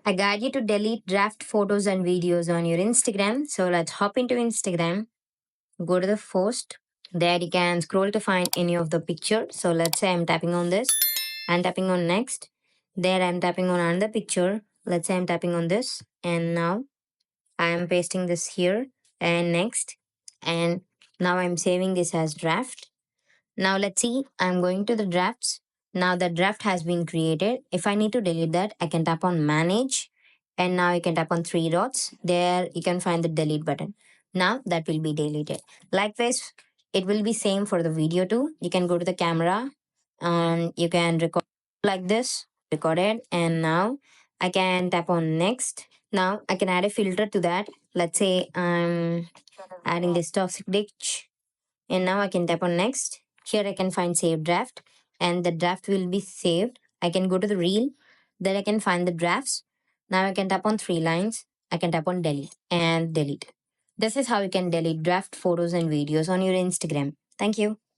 I guide you to delete draft photos and videos on your Instagram. So let's hop into Instagram. Go to the post. There you can scroll to find any of the picture. So let's say I'm tapping on this. I'm tapping on next. There I'm tapping on another picture. Let's say I'm tapping on this. And now I'm pasting this here and next. And now I'm saving this as draft. Now let's see, I'm going to the drafts. Now the draft has been created. If I need to delete that, I can tap on manage and now you can tap on three dots. There you can find the delete button. Now that will be deleted. Likewise, it will be same for the video too. You can go to the camera and you can record like this, record it, and now I can tap on next. Now I can add a filter to that. Let's say I'm adding this toxic ditch and now I can tap on next. Here I can find save draft and the draft will be saved. I can go to the reel, then I can find the drafts. Now I can tap on three lines. I can tap on delete and delete. This is how you can delete draft photos and videos on your Instagram. Thank you.